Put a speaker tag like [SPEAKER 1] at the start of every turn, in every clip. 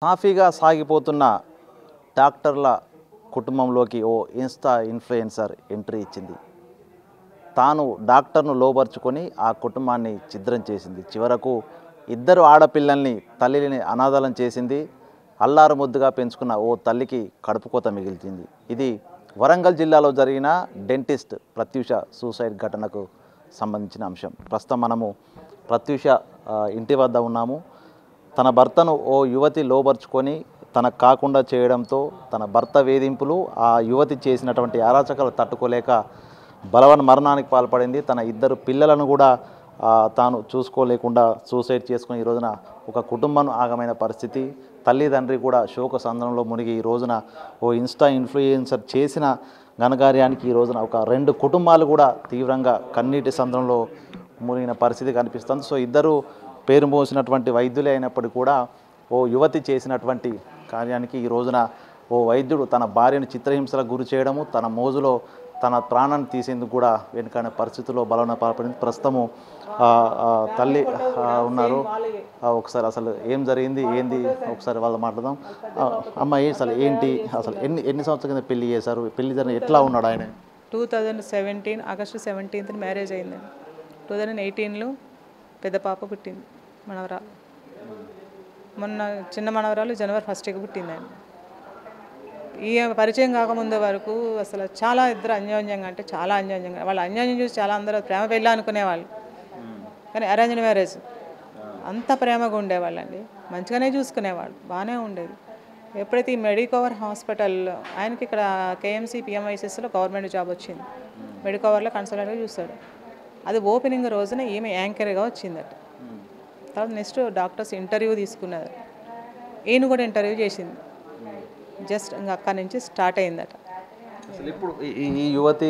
[SPEAKER 1] సాఫీగా సాగిపోతున్న డాక్టర్ల కుటుంబంలోకి ఓ ఇన్స్టా ఇన్ఫ్లుయెన్సర్ ఎంట్రీ ఇచ్చింది. తాను డాక్టర్ను లోబర్చుకొని ఆ కుటుంబాన్ని ఛిద్రం చేసింది. చివరకు ఇద్దరు ఆడపిల్లల్ని తల్లిని అనాథలం చేసింది. అల్లారు ముద్దుగా పెంచుకున్న ఓ తల్లికి కడుపుకోత మిగిల్చింది. ఇది వరంగల్ జిల్లాలో జరిగిన డెంటిస్ట్ ప్రత్యూష సూసైడ్ ఘటనకు సంబంధించిన అంశం. ప్రస్తుతం మనము ప్రత్యూష ఇంటి వద్ద ఉన్నాము. తన భర్తను ఓ యువతి లోబర్చుకొని తనకు కాకుండా చేయడంతో తన భర్త వేధింపులు, ఆ యువతి చేసినటువంటి అరాచకాలు తట్టుకోలేక బలవన్ మరణానికి పాల్పడింది. తన ఇద్దరు పిల్లలను కూడా తాను చూసుకోలేకుండా సూసైడ్ చేసుకుని ఈ రోజున ఒక కుటుంబం ఆగమైన పరిస్థితి. తల్లిదండ్రి కూడా శోక సంద్రంలో మునిగి ఈ రోజున ఓ ఇన్స్టా ఇన్ఫ్లుయెన్సర్ చేసిన ఘనకార్యానికి ఈ రోజున ఒక 2 కుటుంబాలు కూడా తీవ్రంగా కన్నీటి సంద్రంలో మునిగిన పరిస్థితి కనిపిస్తుంది. సో ఇద్దరు పేరు మోసినటువంటి వైద్యులే అయినప్పటికీ కూడా ఓ యువతి చేసినటువంటి కార్యానికి ఈ రోజున ఓ వైద్యుడు తన భార్యను చిత్రహింసలకు గురి చేయడము, తన మోజులో తన ప్రాణాన్ని తీసేందుకు కూడా వెనుకనే పరిస్థితుల్లో బలవన పాల్పడింది. ప్రస్తుతము తల్లి ఉన్నారు. ఒకసారి అసలు ఏం జరిగింది ఏంది ఒకసారి వాళ్ళు మాట్లాడదాం. అమ్మ అసలు ఏంటి, అసలు ఎన్ని సంవత్సరాల కింద పెళ్లి చేశారు, పెళ్లి జరిగిన ఎట్లా ఉన్నాడు ఆయన?
[SPEAKER 2] 2017 ఆగస్టు 17th మ్యారేజ్ అయిందండి. 2018లో పెద్ద పాప పుట్టింది, మనవరాలు. మొన్న చిన్న మనవరాలు జనవరి 1st పుట్టిందండి. ఈ పరిచయం కాకముందు వరకు అసలు చాలా ఇద్దరు అన్యోన్యంగా, అంటే చాలా అన్యోన్యంగా, వాళ్ళ అన్యోన్యం చూసి చాలా అందరూ ప్రేమ పెళ్ళి అనుకునేవాళ్ళు. కానీ అరేంజ్డ్ మ్యారేజ్ అంత ప్రేమగా ఉండేవాళ్ళండి, మంచిగానే చూసుకునేవాళ్ళు, బాగానే ఉండేది. ఎప్పుడైతే ఈ మెడికవర్ హాస్పిటల్ ఆయనకి ఇక్కడ కేఎంసీ పిఎంఐసిస్లో గవర్నమెంట్ జాబ్ వచ్చింది. మెడికవర్లో కన్సల్టెంట్గా చూస్తాడు. అది ఓపెనింగ్ రోజున ఈమె యాంకర్గా వచ్చిందట. తర్వాత నెక్స్ట్ డాక్టర్స్ ఇంటర్వ్యూ తీసుకున్నారు, ఈయన కూడా ఇంటర్వ్యూ చేసింది. జస్ట్ ఇంకా అక్కడి నుంచి స్టార్ట్ అయిందట.
[SPEAKER 1] అసలు ఇప్పుడు ఈ యువతి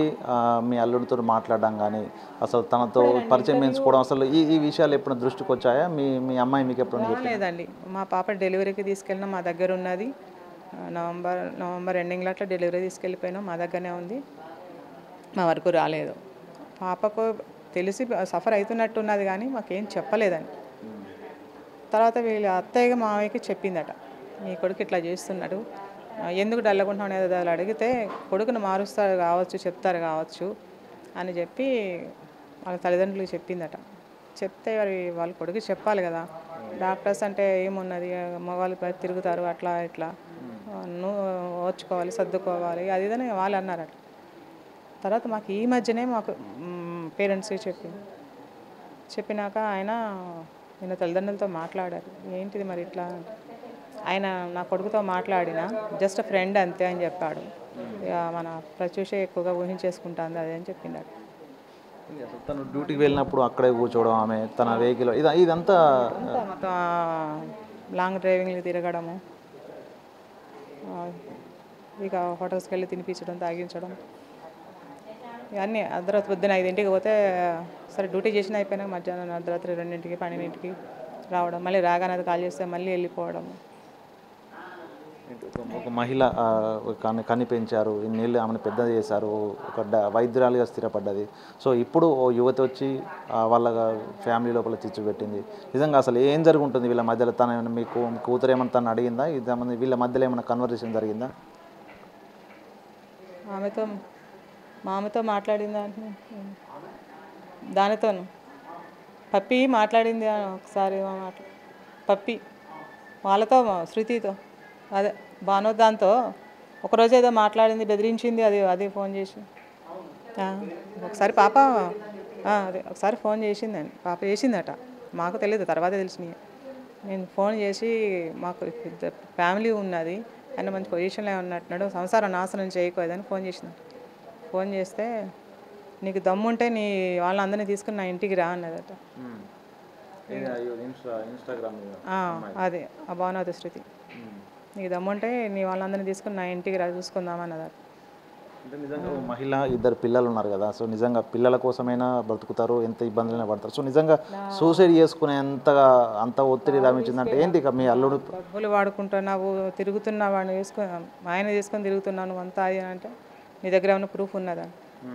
[SPEAKER 1] మీ అల్లుడితో మాట్లాడడం కానీ, అసలు తనతో పరిచయం పెంచుకోవడం, అసలు ఈ విషయాలు ఎప్పుడు దృష్టికి వచ్చాయా? మీ అమ్మాయి మీకు ఎప్పుడు?
[SPEAKER 2] లేదండి, మా పాప డెలివరీకి తీసుకెళ్ళినా మా దగ్గర ఉన్నది. నవంబర్ ఎండింగ్లో అట్లా డెలివరీ తీసుకెళ్ళిపోయినాం, మా దగ్గరనే ఉంది. మా వరకు రాలేదు. పాపకు తెలిసి సఫర్ అవుతున్నట్టు ఉన్నది కానీ మాకేం చెప్పలేదండి. తర్వాత వీళ్ళ అత్తయ్య మామయ్యకి చెప్పిందట, మీ కొడుకు ఇట్లా చేస్తున్నాడు, ఎందుకు డల్లకుంటున్నాడు ఏదో వాళ్ళు అడిగితే కొడుకును మారుస్తారు కావచ్చు, చెప్తారు కావచ్చు అని చెప్పి వాళ్ళ తల్లిదండ్రులకు చెప్పిందట. చెప్తే వాళ్ళ కొడుకు చెప్పాలి కదా, డాక్టర్స్ అంటే ఏమున్నది, మగవాళ్ళు తిరుగుతారు అట్లా ఇట్లా, నువ్వు ఓర్చుకోవాలి, సర్దుకోవాలి, అది ఇదని వాళ్ళు అన్నారట. తర్వాత మాకు ఈ మధ్యనే మాకు పేరెంట్స్కి చెప్పినాక ఆయన నిన్న తల్లిదండ్రులతో మాట్లాడారు. ఏంటిది మరి ఇట్లా, ఆయన నా కొడుకుతో మాట్లాడిన జస్ట్ ఫ్రెండ్ అంతే అని చెప్పాడు. ఇక మన ప్రత్యూష ఎక్కువగా ఊహించేసుకుంటుంది అదే అని చెప్పిండాడు.
[SPEAKER 1] తను డ్యూటీకి వెళ్ళినప్పుడు అక్కడే కూర్చోవడం, ఆమె తన వెహికల్ ఇదంతా
[SPEAKER 2] మొత్తం లాంగ్ డ్రైవింగ్లు తిరగడము, ఇక హోటల్స్కి వెళ్ళి తినిపించడం, తాగించడం, ఇవన్నీ. అర్ధరాత్రి పొద్దున 5ంటికి పోతే సరే డ్యూటీ చేసిన అయిపోయినాక మధ్యాహ్నం అర్ధరాత్రి 2ంటికి 12ంటికి రావడం, మళ్ళీ రాగానే అది కాల్ చేస్తే మళ్ళీ వెళ్ళిపోవడం.
[SPEAKER 1] ఒక మహిళ కని పెంచారు, ఇన్నేళ్ళు ఆమెను పెద్ద చేశారు, ఒక వైద్యురాలుగా స్థిరపడ్డది. సో ఇప్పుడు ఓ యువతి వచ్చి వాళ్ళ ఫ్యామిలీ లోపల చిచ్చు పెట్టింది. నిజంగా అసలు ఏం జరుగుంటుంది వీళ్ళ మధ్యలో? తన మీకు కూతురు ఏమన్నా తను అడిగిందా? ఇది వీళ్ళ మధ్యలో ఏమైనా కన్వర్సేషన్ జరిగిందా?
[SPEAKER 2] ఆమెతో మాట్లాడిందా అంటే దానితోను పప్పి మాట్లాడింది ఒకసారి, పప్పి వాళ్ళతో శృతితో, అదే బానో దాంతో ఒకరోజు ఏదో మాట్లాడింది, బెదిరించింది, అది ఫోన్ చేసి ఒకసారి పాప అదే ఒకసారి ఫోన్ చేసిందండి, పాప చేసిందట. మాకు తెలియదు, తర్వాత తెలిసినాయి. నేను ఫోన్ చేసి మాకు ఫ్యామిలీ ఉన్నది, ఆయన మంచి పొజిషన్లో ఉన్నట్టున్నాడు, సంసారం నాశనం చేయకూడదని ఫోన్ చేసింది. ఫోన్ చేస్తే నీకు దమ్ముంటే నీ వాళ్ళందరినీ తీసుకుని నా ఇంటికి రా అన్నదట. అదే ఆ భావనాథ శృతి, నీకు దమ్ముంటే నీ వాళ్ళందరినీ తీసుకుని నా ఇంటికి రా, చూసుకుందామన్నదట.
[SPEAKER 1] అంటే నిజంగా మహిళ, 2 పిల్లలు ఉన్నారు కదా, సో నిజంగా పిల్లల కోసమైనా బ్రతుకుతారు, ఎంత ఇబ్బందులైనా పడతారు. సో నిజంగా సూసైడ్ అంత ఒత్తిడి లభించిందంటే ఏంటి? మీ అల్లుడు
[SPEAKER 2] డబ్బులు వాడుకుంటున్నావు, తిరుగుతున్నావు, వాడిని ఆయన తీసుకొని తిరుగుతున్నాను అంతా అది అంటే నీ దగ్గర ఏమైనా ప్రూఫ్ ఉన్నదా?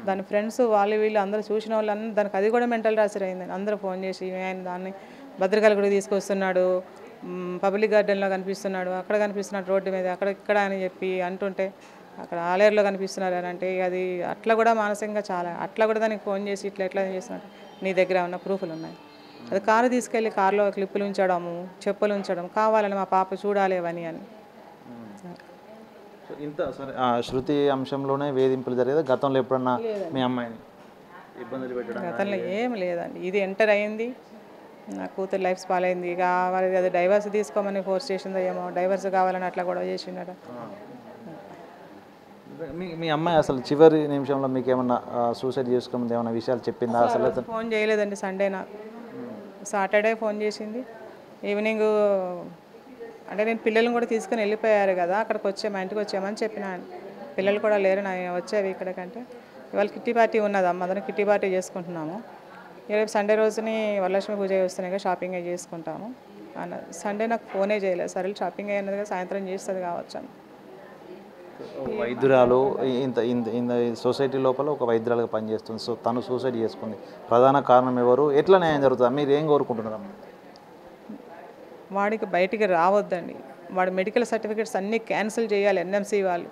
[SPEAKER 2] దాని ఫ్రెండ్స్ వీళ్ళు అందరూ చూసిన వాళ్ళందరూ దానికి అది కూడా మెంటల్ టార్చర్ అయిందని అందరూ ఫోన్ చేసి ఆయన దాన్ని భద్రకాళి కూడా తీసుకొస్తున్నాడు, పబ్లిక్ గార్డెన్లో కనిపిస్తున్నాడు, అక్కడ కనిపిస్తున్నాడు రోడ్డు మీద, అక్కడ ఇక్కడ అని చెప్పి అంటుంటే అక్కడ ఆలేరులో కనిపిస్తున్నారు అని అంటే అది అట్లా కూడా మానసికంగా చాలా అట్లా కూడా దానికి ఫోన్ చేసి ఇట్లా ఎట్లా చేస్తున్నాడు, నీ దగ్గర ఉన్న ప్రూఫ్లు ఉన్నాయి. అది కారు తీసుకెళ్ళి కారులో క్లిప్పులు ఉంచడము, చెప్పులు ఉంచడం, కావాలని మా పాప చూడాలేవని అని.
[SPEAKER 1] ఇంత సరే శృతి అంశంలోనే వేధింపులు జరిగేది. గతంలో ఎప్పుడన్నా మీ అమ్మాయిని ఇబ్బందులు పెట్టడం
[SPEAKER 2] గతంలో ఏం లేదండి. ఇది ఎంటర్ అయింది, నా కూతురు లైఫ్ స్పాల్ అయింది. ఇక వాళ్ళది అది డైవర్స్ తీసుకోమని ఫోర్స్ చేసిందో ఏమో, డైవర్స్ కావాలని అట్లా గొడవ చేసిండట.
[SPEAKER 1] మీ అమ్మాయి అసలు చివరి నిమిషంలో మీకు ఏమన్నా సూసైడ్ చేసుకోమని ఏమైనా విషయాలు చెప్పిందా? అసలు
[SPEAKER 2] ఫోన్ చేయలేదండి. సండే నాకు సాటర్డే ఫోన్ చేసింది ఈవినింగ్. అంటే నేను పిల్లల్ని కూడా తీసుకుని వెళ్ళిపోయారు కదా, అక్కడికి వచ్చే మా ఇంటికి వచ్చామని చెప్పిన. పిల్లలు కూడా లేరు నా వచ్చేవి ఇక్కడికంటే. ఇవాళ కిట్టి పార్టీ ఉన్నదమ్మ, అతను కిట్టి పార్టీ చేసుకుంటున్నాము. రేపు సండే రోజుని వరలక్ష్మి పూజ వస్తున్నాయి కదా, షాపింగ్ అవి చేసుకుంటాము అన్న. సండే నాకు ఫోనే చేయలేదు. సరే షాపింగ్ అయ్యి కదా, సాయంత్రం చేస్తుంది కావచ్చు అని.
[SPEAKER 1] వైద్యురాలు ఇంత ఇంత ఇంత సొసైటీ లోపల ఒక వైద్యురాలుగా పనిచేస్తుంది. సో తను సూసైడ్ చేసుకుంది. ప్రధాన కారణం ఎవరు? ఎట్లా న్యాయం జరుగుతుంది? మీరు ఏం కోరుకుంటున్నారు?
[SPEAKER 2] వాడికి బయటికి రావద్దండి. వాడి మెడికల్ సర్టిఫికేట్స్ అన్నీ క్యాన్సిల్ చేయాలి ఎన్ఎంసీ వాళ్ళు.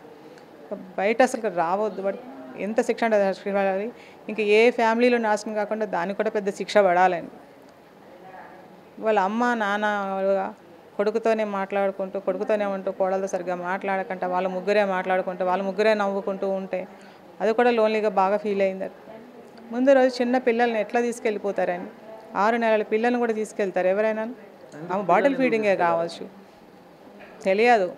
[SPEAKER 2] బయట అసలు రావద్దు. వాడికి ఎంత శిక్ష అంటే శిక్ష పడాలి. ఇంకా ఏ ఫ్యామిలీలో నాశనం కాకుండా దానికి కూడా పెద్ద శిక్ష పడాలండి. వాళ్ళ అమ్మ నాన్న కొడుకుతోనే మాట్లాడుకుంటూ, కొడుకుతోనే ఉంటూ, కోడలతో సరిగ్గా మాట్లాడకుండా వాళ్ళ ముగ్గురే మాట్లాడుకుంటూ, వాళ్ళ ముగ్గురే నవ్వుకుంటూ ఉంటే అది కూడా లోన్లీగా బాగా ఫీల్ అయింది. ముందు రోజు చిన్న పిల్లల్ని ఎట్లా తీసుకెళ్ళిపోతారని, 6 నెలల పిల్లల్ని కూడా తీసుకెళ్తారు ఎవరైనా. ఆమె బాటిల్ ఫీడింగే కావచ్చు, తెలియదు.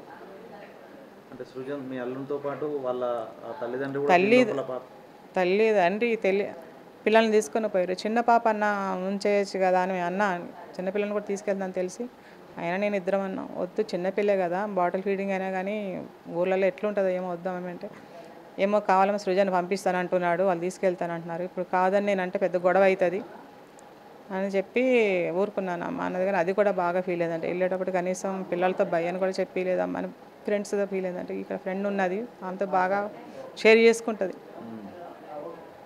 [SPEAKER 1] అంటే సృజన్ మీ అల్లునితో పాటు వాళ్ళ తల్లిదండ్రులు
[SPEAKER 2] తల్లి తండ్రి పిల్లల్ని తీసుకొని పోయారు. చిన్న పాప అన్న ఉంచేయచ్చు కదా అని అన్నా. చిన్నపిల్లల్ని కూడా తీసుకెళ్తాను తెలిసి అయినా నేను ఇద్దరం అన్నాం, వద్దు చిన్నపిల్లే కదా, బాటిల్ ఫీడింగ్ అయినా కానీ ఊళ్ళలో ఎట్లుంటుందో ఏమో వద్దామంటే, ఏమో కావాలమో సృజన్ పంపిస్తాను అంటున్నాడు, వాళ్ళు తీసుకెళ్తాను అంటున్నారు. ఇప్పుడు కాదని నేనంటే పెద్ద గొడవ అవుతుంది అని చెప్పి ఊరుకున్నాను అమ్మ అన్నది. కానీ అది కూడా బాగా ఫీల్ అయిందంటే, వెళ్ళేటప్పుడు కనీసం పిల్లలతో భయాన్ని కూడా చెప్పలేదమ్మా అని ఫ్రెండ్స్తో ఫీల్ అయిందంటే. ఇక్కడ ఫ్రెండ్ ఉన్నది, ఆమెతో బాగా షేర్ చేసుకుంటుంది.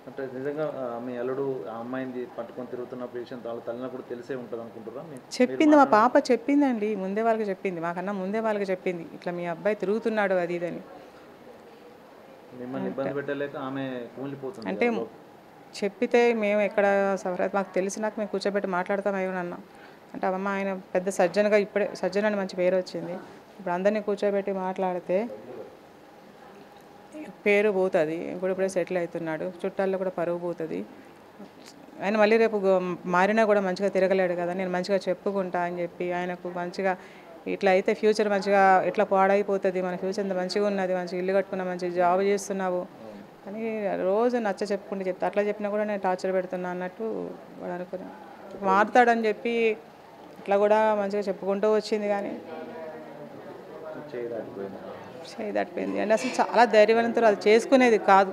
[SPEAKER 1] అంటే నిజంగా మీ అల్లుడు ఆ అమ్మాయిని పట్టుకొని తిరుగుతున్నప్పుడు విషయం వాళ్ళ తల్లినప్పుడు తెలిసే ఉంటుంది అనుకుంటారా?
[SPEAKER 2] చెప్పింది, మా పాప చెప్పిందండి, ముందే వాళ్ళకి చెప్పింది, మాకన్నా ముందే వాళ్ళకి చెప్పింది, ఇట్లా మీ అబ్బాయి తిరుగుతున్నాడు అది ఇదని.
[SPEAKER 1] మిమ్మల్ని ఇబ్బంది పెట్టలేక ఆమె కూలిపోతుంది
[SPEAKER 2] అంటే చెప్పితే మేము ఎక్కడ సవరా మాకు తెలిసినాక మేము కూర్చోబెట్టి మాట్లాడతామేమో అన్నాం. అంటే అమ్మ ఆయన పెద్ద సర్జన్గా, ఇప్పుడే సర్జన్ అని మంచి పేరు వచ్చింది, ఇప్పుడు అందరినీ కూర్చోబెట్టి మాట్లాడితే పేరు పోతుంది. ఇప్పుడే సెటిల్ అవుతున్నాడు, చుట్టాల్లో కూడా పరువు పోతుంది. ఆయన మళ్ళీ రేపు మారినా కూడా మంచిగా తిరగలేడు కదా, నేను మంచిగా చెప్పుకుంటా అని చెప్పి ఆయనకు మంచిగా ఇట్లా అయితే ఫ్యూచర్ మంచిగా ఇట్లా పాడైపోతుంది, మన ఫ్యూచర్ ఇంత మంచిగా ఉన్నది, మంచిగా ఇల్లు కట్టుకున్నా, మంచిగా జాబ్ చేస్తున్నావు అని రోజు నచ్చ చెప్పుకుంటూ చెప్తా. అట్లా చెప్పినా కూడా నేను టార్చర్ పెడుతున్నా అన్నట్టు వాడు అనుకున్నాను. మారుతాడని చెప్పి ఇట్లా కూడా మంచిగా చెప్పుకుంటూ వచ్చింది, కానీ చేయి దాటిపోయింది. అంటే అసలు చాలా ధైర్యవంతులు, అది చేసుకునేది కాదు.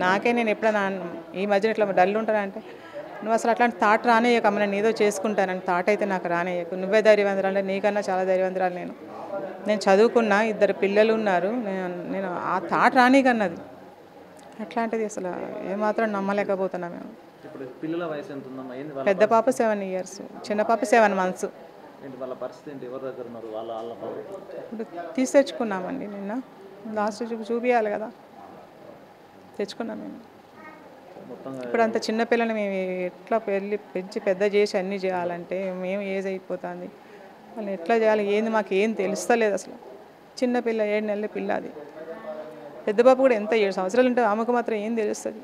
[SPEAKER 2] నాకే నేను ఎప్పుడైనా ఈ మధ్యన ఇట్లా డల్ ఉంటానంటే, నువ్వు అసలు అట్లాంటి థాట్ రానేయకమ్మ, నేను ఏదో చేసుకుంటానని థాట్ అయితే నాకు రానేయకు, నువ్వే ధైర్యవంతురాలు అంటే నీకన్నా చాలా ధైర్యవంతురాలు నేను చదువుకున్నా, 2 పిల్లలు ఉన్నారు, నేను ఆ థాట్ రానీకన్నది. అట్లాంటిది అసలు ఏమాత్రం నమ్మలేకపోతున్నా మేము.
[SPEAKER 1] పిల్లల వయసు ఎంత ఉందమ్మా?
[SPEAKER 2] పెద్ద పాప 7 years, చిన్న పాప 7 months.
[SPEAKER 1] వాళ్ళ పరిస్థితి ఏంటి? ఎవరి దగ్గర ఉన్నారు వాళ్ళ
[SPEAKER 2] ఇప్పుడు తెచ్చుకున్నామండి, నిన్న లాస్ట్ చూపించాలి కదా, తెచ్చుకున్నాం మేము. ఇప్పుడు అంత చిన్నపిల్లని మేము ఎట్లా పెంచి పెద్ద చేసి అన్నీ చేయాలంటే మేము ఏజ్ అయిపోతుంది, వాళ్ళు ఎట్లా చేయాలి ఏంది మాకు ఏం తెలుస్తలేదు అసలు. చిన్నపిల్ల 7 నెలల పిల్ల, అది పెద్ద బాబు కూడా ఎంత 7 సంవత్సరాలు ఉంటే ఆమెకు మాత్రం ఏం తెలుస్తుంది.